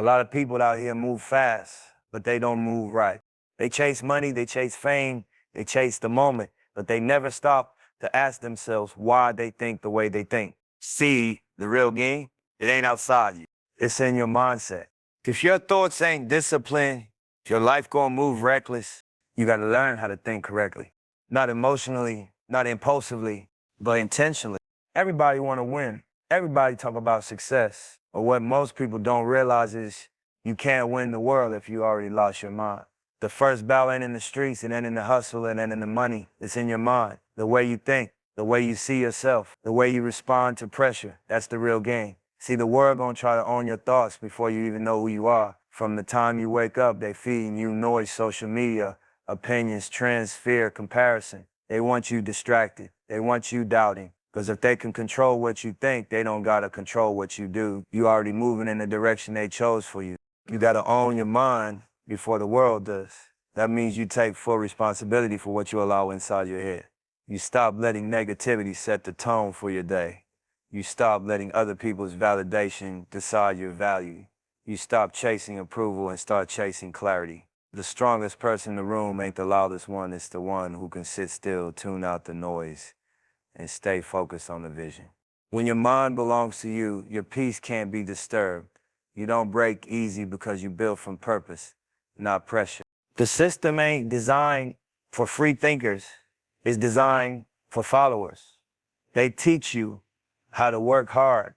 A lot of people out here move fast, but they don't move right. They chase money, they chase fame, they chase the moment, but they never stop to ask themselves why they think the way they think. See, the real game, it ain't outside you. It's in your mindset. If your thoughts ain't disciplined, if your life gonna move reckless, you gotta learn how to think correctly. Not emotionally, not impulsively, but intentionally. Everybody wanna win. Everybody talk about success. But what most people don't realize is you can't win the world if you already lost your mind. The first battle ain't in the streets, it ain't in the hustle, it ain't in the money. It's in your mind. The way you think, the way you see yourself, the way you respond to pressure. That's the real game. See, the world gonna try to own your thoughts before you even know who you are. From the time you wake up, they feeding you noise, social media, opinions, trends, fear, comparison. They want you distracted. They want you doubting. Because if they can control what you think, they don't gotta control what you do. You already moving in the direction they chose for you. You gotta own your mind before the world does. That means you take full responsibility for what you allow inside your head. You stop letting negativity set the tone for your day. You stop letting other people's validation decide your value. You stop chasing approval and start chasing clarity. The strongest person in the room ain't the loudest one, it's the one who can sit still, tune out the noise, and stay focused on the vision. When your mind belongs to you, your peace can't be disturbed. You don't break easy because you build from purpose, not pressure. The system ain't designed for free thinkers. It's designed for followers. They teach you how to work hard,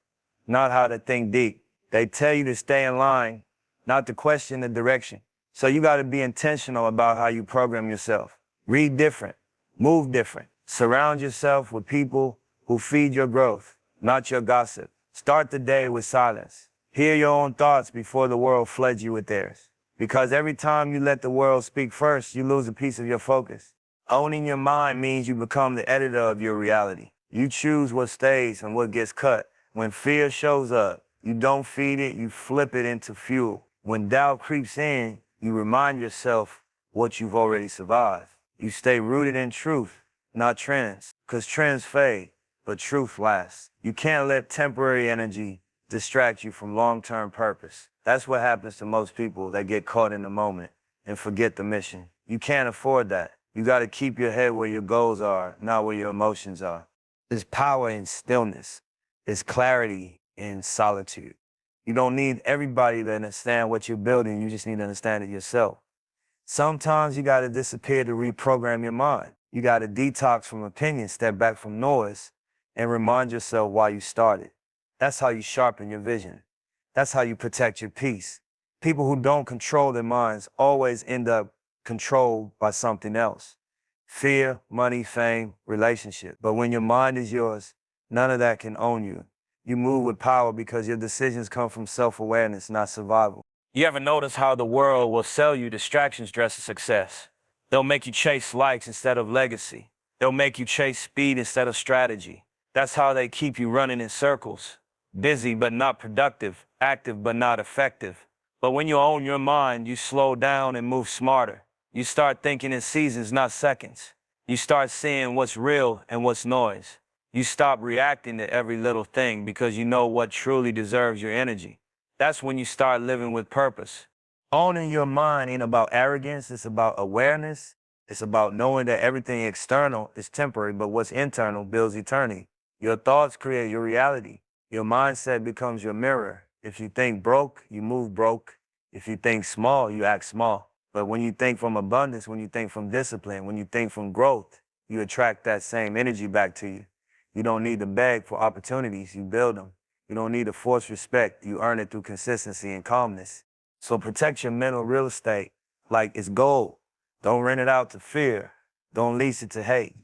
not how to think deep. They tell you to stay in line, not to question the direction. So you got to be intentional about how you program yourself. Read different, move different. Surround yourself with people who feed your growth, not your gossip. Start the day with silence. Hear your own thoughts before the world floods you with theirs. Because every time you let the world speak first, you lose a piece of your focus. Owning your mind means you become the editor of your reality. You choose what stays and what gets cut. When fear shows up, you don't feed it, you flip it into fuel. When doubt creeps in, you remind yourself what you've already survived. You stay rooted in truth, not trends, because trends fade, but truth lasts. You can't let temporary energy distract you from long-term purpose. That's what happens to most people that get caught in the moment and forget the mission. You can't afford that. You got to keep your head where your goals are, not where your emotions are. There's power in stillness. There's clarity in solitude. You don't need everybody to understand what you're building. You just need to understand it yourself. Sometimes you got to disappear to reprogram your mind. You got to detox from opinions, step back from noise, and remind yourself why you started. That's how you sharpen your vision. That's how you protect your peace. People who don't control their minds always end up controlled by something else. Fear, money, fame, relationship. But when your mind is yours, none of that can own you. You move with power because your decisions come from self-awareness, not survival. You ever notice how the world will sell you distractions dressed as success? They'll make you chase likes instead of legacy. They'll make you chase speed instead of strategy. That's how they keep you running in circles. Busy but not productive, active but not effective. But when you own your mind, you slow down and move smarter. You start thinking in seasons, not seconds. You start seeing what's real and what's noise. You stop reacting to every little thing because you know what truly deserves your energy. That's when you start living with purpose. Owning your mind ain't about arrogance, it's about awareness. It's about knowing that everything external is temporary, but what's internal builds eternity. Your thoughts create your reality. Your mindset becomes your mirror. If you think broke, you move broke. If you think small, you act small. But when you think from abundance, when you think from discipline, when you think from growth, you attract that same energy back to you. You don't need to beg for opportunities, you build them. You don't need to force respect, you earn it through consistency and calmness. So protect your mental real estate like it's gold. Don't rent it out to fear. Don't lease it to hate.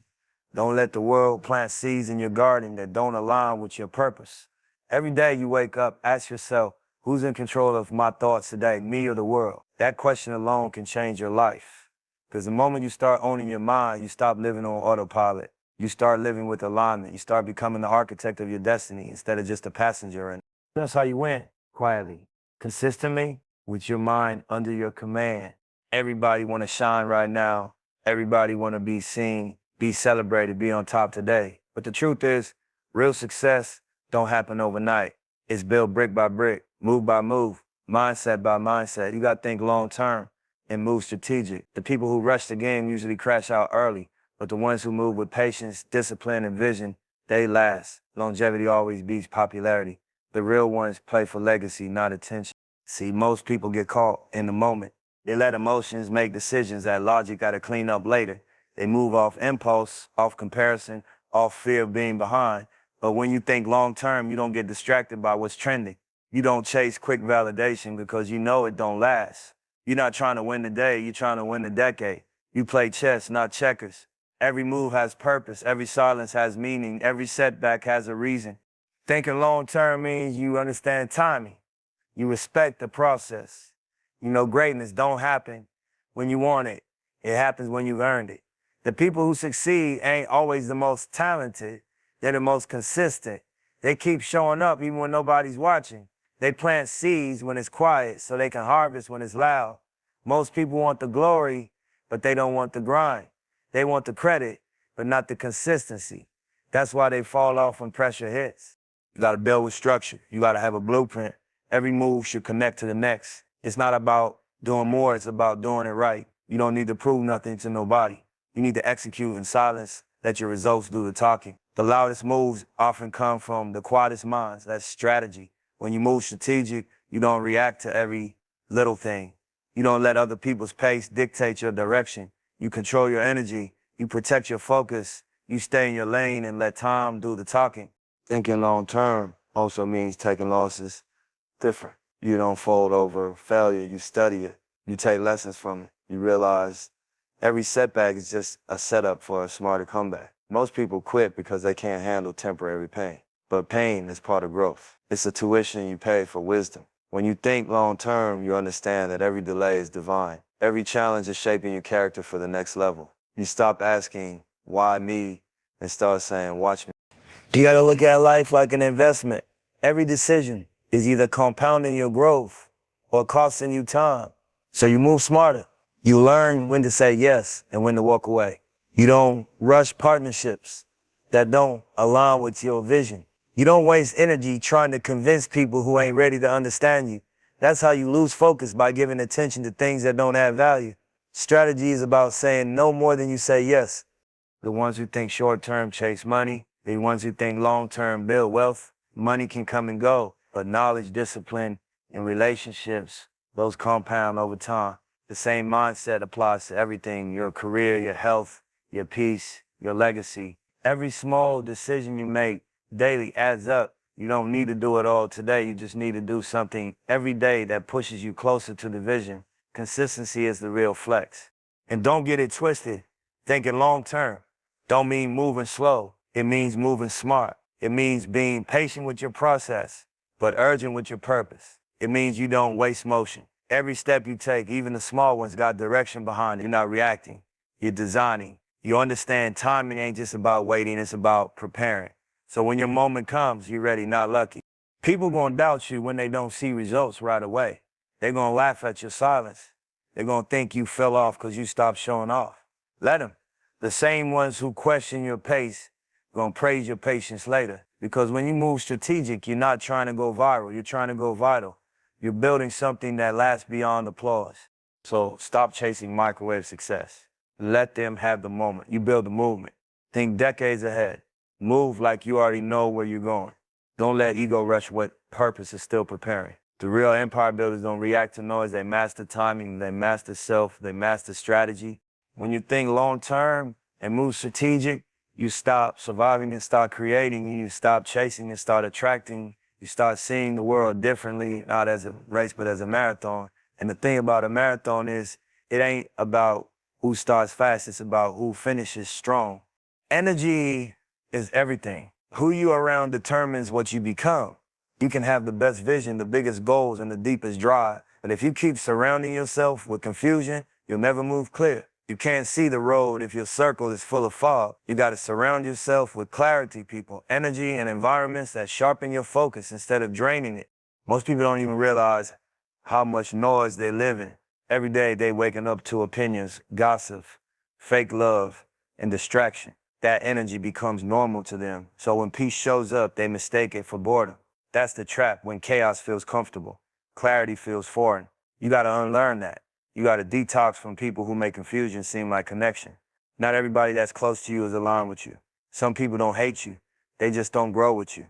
Don't let the world plant seeds in your garden that don't align with your purpose. Every day you wake up, ask yourself, who's in control of my thoughts today, me or the world? That question alone can change your life. Because the moment you start owning your mind, you stop living on autopilot. You start living with alignment. You start becoming the architect of your destiny instead of just a passenger. And that's how you win, quietly, consistently, with your mind under your command. Everybody want to shine right now. Everybody want to be seen, be celebrated, be on top today. But the truth is, real success don't happen overnight. It's built brick by brick, move by move, mindset by mindset. You got to think long term and move strategic. The people who rush the game usually crash out early, but the ones who move with patience, discipline, and vision, they last. Longevity always beats popularity. The real ones play for legacy, not attention. See, most people get caught in the moment. They let emotions make decisions that logic got to clean up later. They move off impulse, off comparison, off fear of being behind. But when you think long term, you don't get distracted by what's trending. You don't chase quick validation because you know it don't last. You're not trying to win the day, you're trying to win the decade. You play chess, not checkers. Every move has purpose, every silence has meaning, every setback has a reason. Thinking long term means you understand timing. You respect the process. You know greatness don't happen when you want it. It happens when you've earned it. The people who succeed ain't always the most talented. They're the most consistent. They keep showing up even when nobody's watching. They plant seeds when it's quiet so they can harvest when it's loud. Most people want the glory, but they don't want the grind. They want the credit, but not the consistency. That's why they fall off when pressure hits. You gotta build with structure. You gotta have a blueprint. Every move should connect to the next. It's not about doing more, it's about doing it right. You don't need to prove nothing to nobody. You need to execute in silence, let your results do the talking. The loudest moves often come from the quietest minds. That's strategy. When you move strategic, you don't react to every little thing. You don't let other people's pace dictate your direction. You control your energy. You protect your focus. You stay in your lane and let time do the talking. Thinking long term also means taking losses different. You don't fold over failure. You study it. You take lessons from it. You realize every setback is just a setup for a smarter comeback. Most people quit because they can't handle temporary pain. But pain is part of growth. It's a tuition you pay for wisdom. When you think long term, you understand that every delay is divine. Every challenge is shaping your character for the next level. You stop asking, why me? And start saying, watch me. You gotta look at life like an investment. Every decision is either compounding your growth or costing you time. So you move smarter. You learn when to say yes and when to walk away. You don't rush partnerships that don't align with your vision. You don't waste energy trying to convince people who ain't ready to understand you. That's how you lose focus, by giving attention to things that don't add value. Strategy is about saying no more than you say yes. The ones who think short-term chase money. The ones who think long-term build wealth. Money can come and go, but knowledge, discipline, and relationships, those compound over time. The same mindset applies to everything: your career, your health, your peace, your legacy. Every small decision you make daily adds up. You don't need to do it all today. You just need to do something every day that pushes you closer to the vision. Consistency is the real flex. And don't get it twisted. Thinking long term don't mean moving slow. It means moving smart. It means being patient with your process, but urgent with your purpose. It means you don't waste motion. Every step you take, even the small ones, got direction behind it. You're not reacting. You're designing. You understand timing ain't just about waiting, it's about preparing. So when your moment comes, you're ready, not lucky. People gonna doubt you when they don't see results right away. They're gonna laugh at your silence. They're gonna think you fell off because you stopped showing off. Let them. The same ones who question your pace gonna praise your patience later. Because when you move strategic, you're not trying to go viral, you're trying to go vital. You're building something that lasts beyond applause. So stop chasing microwave success. Let them have the moment. You build the movement. Think decades ahead. Move like you already know where you're going. Don't let ego rush what purpose is still preparing. The real empire builders don't react to noise. They master timing, they master self, they master strategy. When you think long term and move strategic, you stop surviving and start creating. You stop chasing and start attracting. You start seeing the world differently, not as a race, but as a marathon. And the thing about a marathon is it ain't about who starts fast, it's about who finishes strong. Energy is everything. Who you around determines what you become. You can have the best vision, the biggest goals, and the deepest drive. But if you keep surrounding yourself with confusion, you'll never move clear. You can't see the road if your circle is full of fog. You got to surround yourself with clarity, people, energy, and environments that sharpen your focus instead of draining it. Most people don't even realize how much noise they live in. Every day they waking up to opinions, gossip, fake love, and distraction. That energy becomes normal to them. So when peace shows up, they mistake it for boredom. That's the trap when chaos feels comfortable. clarity feels foreign. You got to unlearn that. You got to detox from people who make confusion seem like connection. Not everybody that's close to you is aligned with you. Some people don't hate you. They just don't grow with you.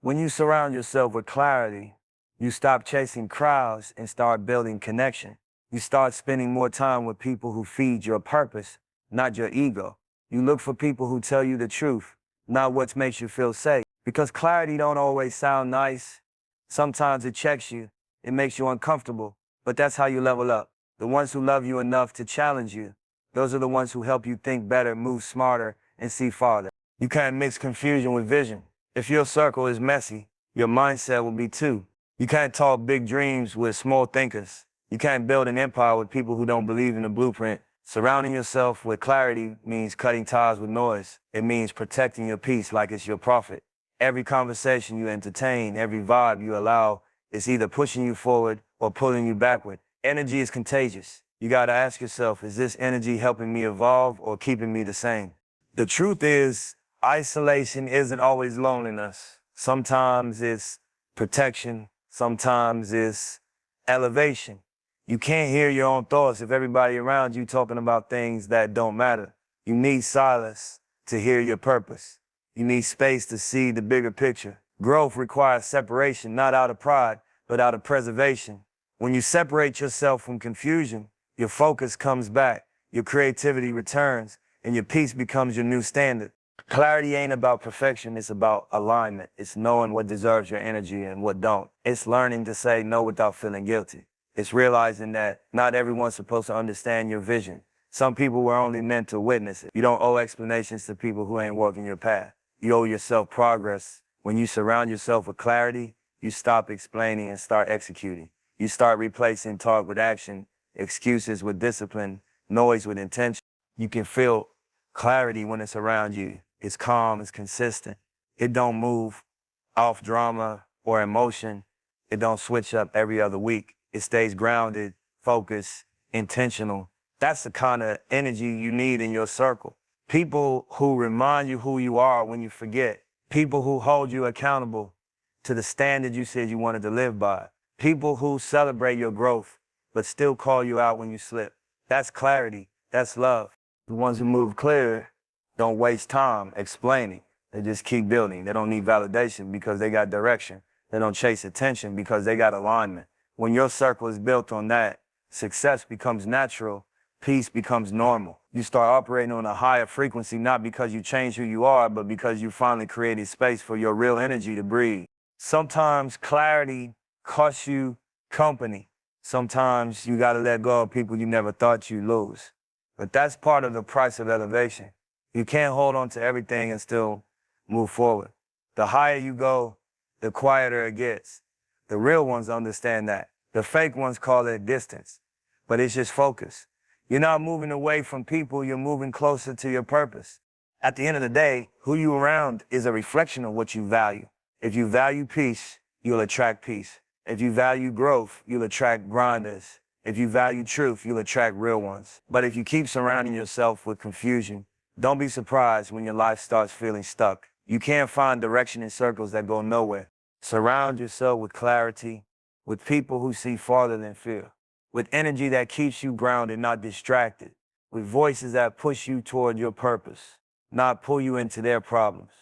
When you surround yourself with clarity, you stop chasing crowds and start building connection. You start spending more time with people who feed your purpose, not your ego. You look for people who tell you the truth, not what makes you feel safe. Because clarity don't always sound nice. Sometimes it checks you, it makes you uncomfortable, but that's how you level up. The ones who love you enough to challenge you, those are the ones who help you think better, move smarter, and see farther. You can't mix confusion with vision. If your circle is messy, your mindset will be too. You can't talk big dreams with small thinkers. You can't build an empire with people who don't believe in the blueprint. Surrounding yourself with clarity means cutting ties with noise. It means protecting your peace like it's your profit. Every conversation you entertain, every vibe you allow is either pushing you forward or pulling you backward. Energy is contagious. You gotta ask yourself, is this energy helping me evolve or keeping me the same? The truth is, isolation isn't always loneliness. Sometimes it's protection. Sometimes it's elevation. You can't hear your own thoughts if everybody around you talking about things that don't matter. You need silence to hear your purpose. You need space to see the bigger picture. Growth requires separation, not out of pride, but out of preservation. When you separate yourself from confusion, your focus comes back, your creativity returns, and your peace becomes your new standard. Clarity ain't about perfection, it's about alignment. It's knowing what deserves your energy and what don't. It's learning to say no without feeling guilty. It's realizing that not everyone's supposed to understand your vision. Some people were only meant to witness it. You don't owe explanations to people who ain't walking your path. You owe yourself progress. When you surround yourself with clarity, you stop explaining and start executing. You start replacing talk with action, excuses with discipline, noise with intention. You can feel clarity when it's around you. It's calm, it's consistent. It don't move off drama or emotion. It don't switch up every other week. It stays grounded, focused, intentional. That's the kind of energy you need in your circle. People who remind you who you are when you forget. People who hold you accountable to the standard you said you wanted to live by. People who celebrate your growth, but still call you out when you slip. That's clarity. That's love. The ones who move clear don't waste time explaining. They just keep building. They don't need validation because they got direction. They don't chase attention because they got alignment. When your circle is built on that, success becomes natural, peace becomes normal. You start operating on a higher frequency, not because you change who you are, but because you finally created space for your real energy to breathe. Sometimes clarity costs you company. Sometimes you gotta let go of people you never thought you'd lose. But that's part of the price of elevation. You can't hold on to everything and still move forward. The higher you go, the quieter it gets. The real ones understand that. The fake ones call it distance, but it's just focus. You're not moving away from people, you're moving closer to your purpose. At the end of the day, who you around is a reflection of what you value. If you value peace, you'll attract peace. If you value growth, you'll attract grinders. If you value truth, you'll attract real ones. But if you keep surrounding yourself with confusion, don't be surprised when your life starts feeling stuck. You can't find direction in circles that go nowhere. Surround yourself with clarity, with people who see farther than fear, with energy that keeps you grounded, not distracted, with voices that push you toward your purpose, not pull you into their problems.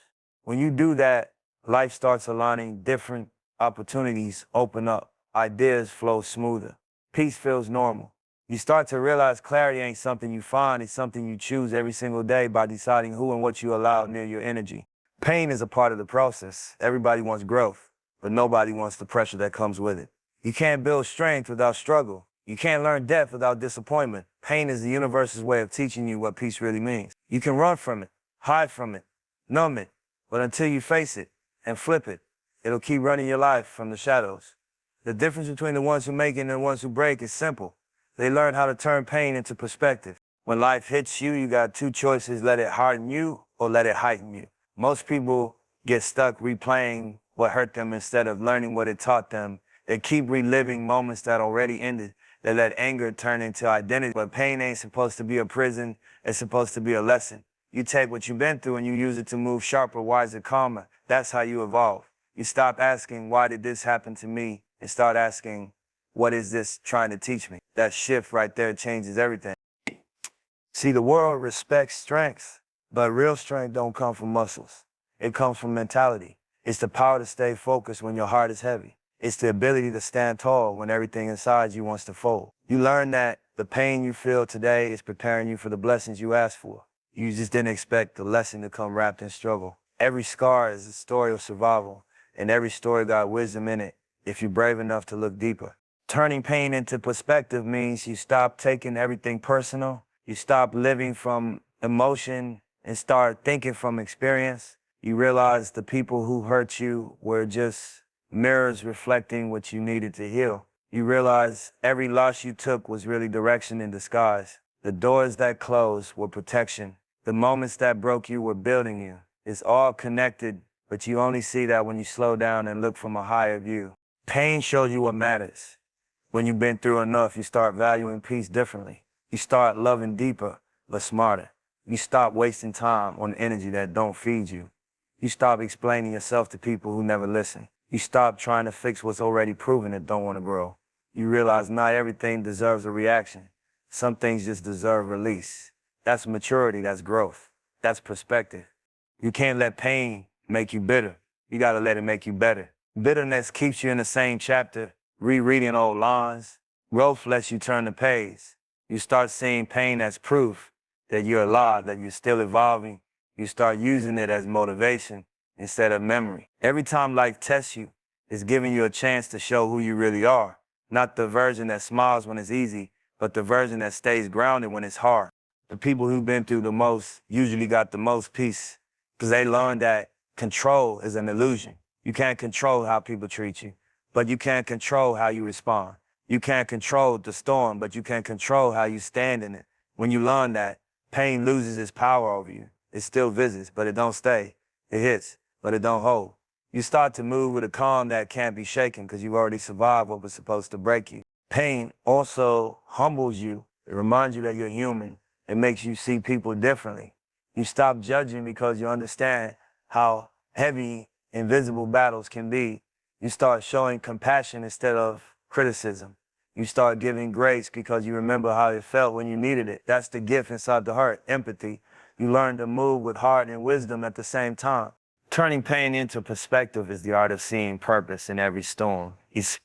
When you do that, life starts aligning, different opportunities open up, ideas flow smoother, peace feels normal. You start to realize clarity ain't something you find, it's something you choose every single day by deciding who and what you allow near your energy. Pain is a part of the process. Everybody wants growth, but nobody wants the pressure that comes with it. You can't build strength without struggle. You can't learn depth without disappointment. Pain is the universe's way of teaching you what peace really means. You can run from it, hide from it, numb it, but until you face it and flip it, it'll keep running your life from the shadows. The difference between the ones who make it and the ones who break is simple. They learn how to turn pain into perspective. When life hits you, you got two choices: let it harden you or let it heighten you. Most people get stuck replaying what hurt them instead of learning what it taught them. They keep reliving moments that already ended. They let anger turn into identity. But pain ain't supposed to be a prison. It's supposed to be a lesson. You take what you've been through and you use it to move sharper, wiser, calmer. That's how you evolve. You stop asking, why did this happen to me? And start asking, What is this trying to teach me? That shift right there changes everything. See, the world respects strengths, but real strength don't come from muscles. It comes from mentality. It's the power to stay focused when your heart is heavy. It's the ability to stand tall when everything inside you wants to fold. You learn that the pain you feel today is preparing you for the blessings you asked for. You just didn't expect the lesson to come wrapped in struggle. Every scar is a story of survival, and every story got wisdom in it if you're brave enough to look deeper. Turning pain into perspective means you stop taking everything personal. You stop living from emotion and start thinking from experience. You realize the people who hurt you were just mirrors reflecting what you needed to heal. You realize every loss you took was really direction in disguise. The doors that closed were protection. The moments that broke you were building you. It's all connected, but you only see that when you slow down and look from a higher view. Pain shows you what matters. When you've been through enough, you start valuing peace differently. You start loving deeper, but smarter. You stop wasting time on energy that don't feed you. You stop explaining yourself to people who never listen. You stop trying to fix what's already proven that don't want to grow. You realize not everything deserves a reaction. Some things just deserve release. That's maturity, that's growth, that's perspective. You can't let pain make you bitter. You gotta let it make you better. Bitterness keeps you in the same chapter, rereading old lines. Growth lets you turn the page. You start seeing pain as proof that you're alive, that you're still evolving. You start using it as motivation instead of memory. Every time life tests you, it's giving you a chance to show who you really are. Not the version that smiles when it's easy, but the version that stays grounded when it's hard. The people who've been through the most usually got the most peace because they learned that control is an illusion. You can't control how people treat you, but you can control how you respond. You can't control the storm, but you can control how you stand in it. When you learn that, pain loses its power over you. It still visits, but it don't stay. It hits, but it don't hold. You start to move with a calm that can't be shaken because you've already survived what was supposed to break you. Pain also humbles you. It reminds you that you're human. It makes you see people differently. You stop judging because you understand how heavy invisible battles can be. You start showing compassion instead of criticism. You start giving grace because you remember how it felt when you needed it. That's the gift inside the heart, empathy. You learn to move with heart and wisdom at the same time. Turning pain into perspective is the art of seeing purpose in every storm. It's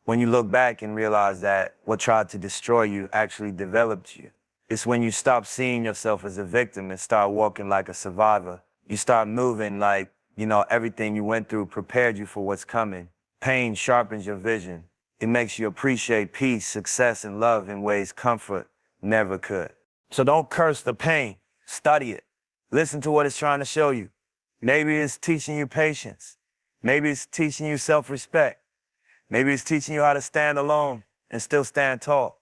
when you look back and realize that what tried to destroy you actually developed you. It's when you stop seeing yourself as a victim and start walking like a survivor. You start moving like, everything you went through prepared you for what's coming. Pain sharpens your vision. It makes you appreciate peace, success, and love in ways comfort never could. So don't curse the pain. Study it. Listen to what it's trying to show you. Maybe it's teaching you patience. Maybe it's teaching you self-respect. Maybe it's teaching you how to stand alone and still stand tall.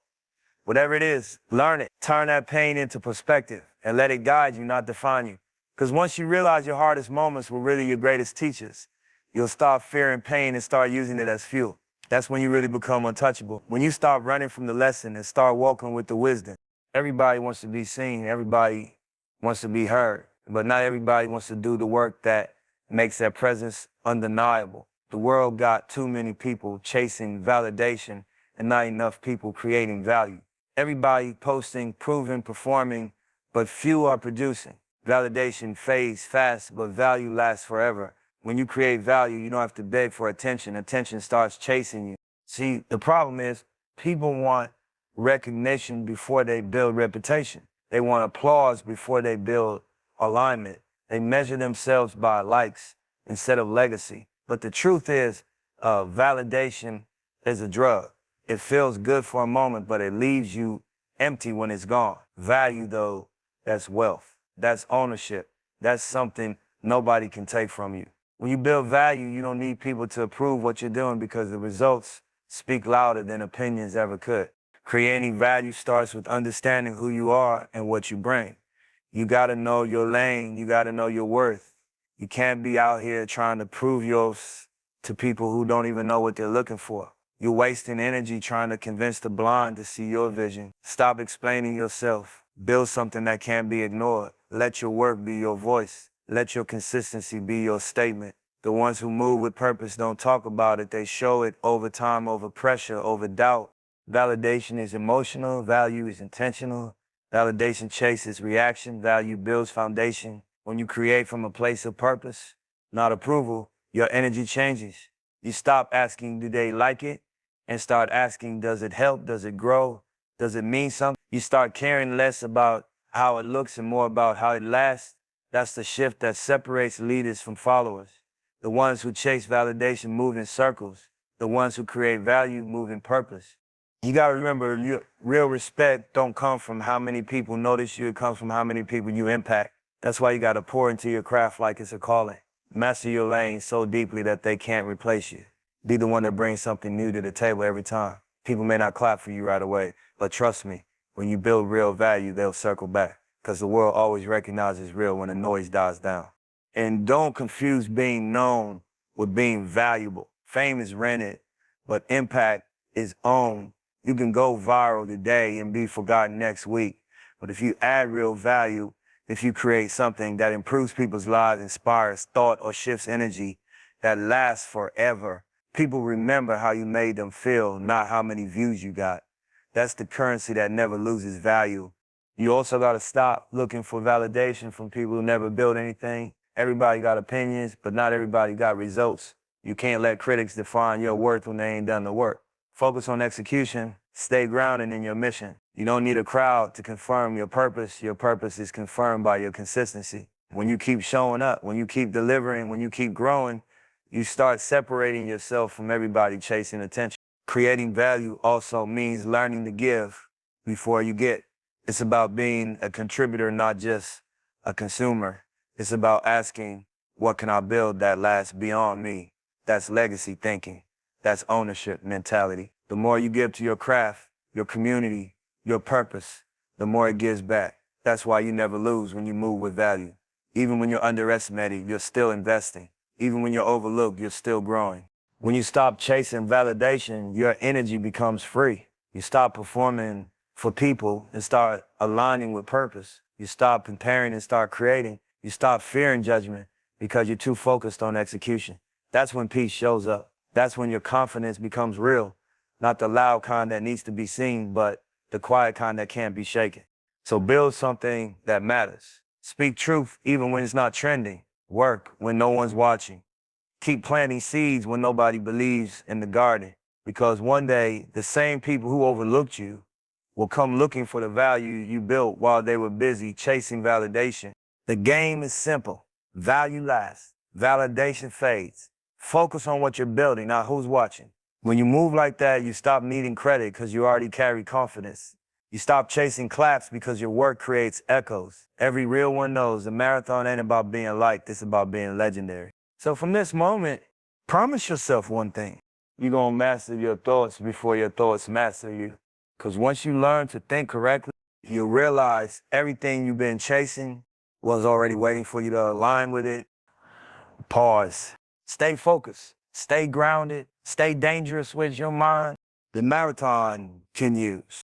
Whatever it is, learn it. Turn that pain into perspective and let it guide you, not define you. Because once you realize your hardest moments were really your greatest teachers, you'll stop fearing pain and start using it as fuel. That's when you really become untouchable. When you stop running from the lesson and start walking with the wisdom. Everybody wants to be seen. Everybody wants to be heard. But not everybody wants to do the work that makes their presence undeniable. The world got too many people chasing validation and not enough people creating value. Everybody posting, proving, performing, but few are producing. Validation fades fast, but value lasts forever. When you create value, you don't have to beg for attention. Attention starts chasing you. See, the problem is people want recognition before they build reputation. They want applause before they build alignment. They measure themselves by likes instead of legacy. But the truth is, validation is a drug. It feels good for a moment, but it leaves you empty when it's gone. Value, though, that's wealth. That's ownership. That's something nobody can take from you. When you build value, you don't need people to approve what you're doing because the results speak louder than opinions ever could. Creating value starts with understanding who you are and what you bring. You gotta know your lane. You gotta know your worth. You can't be out here trying to prove yours to people who don't even know what they're looking for. You're wasting energy trying to convince the blind to see your vision. Stop explaining yourself. Build something that can't be ignored. Let your work be your voice. Let your consistency be your statement. The ones who move with purpose don't talk about it. They show it over time, over pressure, over doubt. Validation is emotional. Value is intentional. Validation chases reaction. Value builds foundation. When you create from a place of purpose, not approval, your energy changes. You stop asking, do they like it? And start asking, does it help? Does it grow? Does it mean something? You start caring less about how it looks and more about how it lasts. That's the shift that separates leaders from followers. The ones who chase validation move in circles. The ones who create value move in purpose. You gotta remember, real respect don't come from how many people notice you. It comes from how many people you impact. That's why you gotta pour into your craft like it's a calling. Master your lane so deeply that they can't replace you. Be the one that brings something new to the table every time. People may not clap for you right away, but trust me, when you build real value, they'll circle back. Because the world always recognizes real when the noise dies down. And don't confuse being known with being valuable. Fame is rented, but impact is owned. You can go viral today and be forgotten next week. But if you add real value, if you create something that improves people's lives, inspires thought, or shifts energy that lasts forever, people remember how you made them feel, not how many views you got. That's the currency that never loses value. You also got to stop looking for validation from people who never built anything. Everybody got opinions, but not everybody got results. You can't let critics define your worth when they ain't done the work. Focus on execution. Stay grounded in your mission. You don't need a crowd to confirm your purpose. Your purpose is confirmed by your consistency. When you keep showing up, when you keep delivering, when you keep growing, you start separating yourself from everybody chasing attention. Creating value also means learning to give before you get. It's about being a contributor, not just a consumer. It's about asking, what can I build that lasts beyond me? That's legacy thinking. That's ownership mentality. The more you give to your craft, your community, your purpose, the more it gives back. That's why you never lose when you move with value. Even when you're underestimated, you're still investing. Even when you're overlooked, you're still growing. When you stop chasing validation, your energy becomes free. You stop performing for people and start aligning with purpose. You stop comparing and start creating. You stop fearing judgment because you're too focused on execution. That's when peace shows up. That's when your confidence becomes real. Not the loud kind that needs to be seen, but the quiet kind that can't be shaken. So build something that matters. Speak truth even when it's not trending. Work when no one's watching. Keep planting seeds when nobody believes in the garden. Because one day, the same people who overlooked you will come looking for the value you built while they were busy chasing validation. The game is simple. Value lasts. Validation fades. Focus on what you're building, not who's watching. When you move like that, you stop needing credit because you already carry confidence. You stop chasing claps because your work creates echoes. Every real one knows the marathon ain't about being liked, it's about being legendary. So from this moment, promise yourself one thing. You're going to master your thoughts before your thoughts master you. Because once you learn to think correctly, you'll realize everything you've been chasing was already waiting for you to align with it. Pause. Stay focused. Stay grounded. Stay dangerous with your mind. The marathon continues.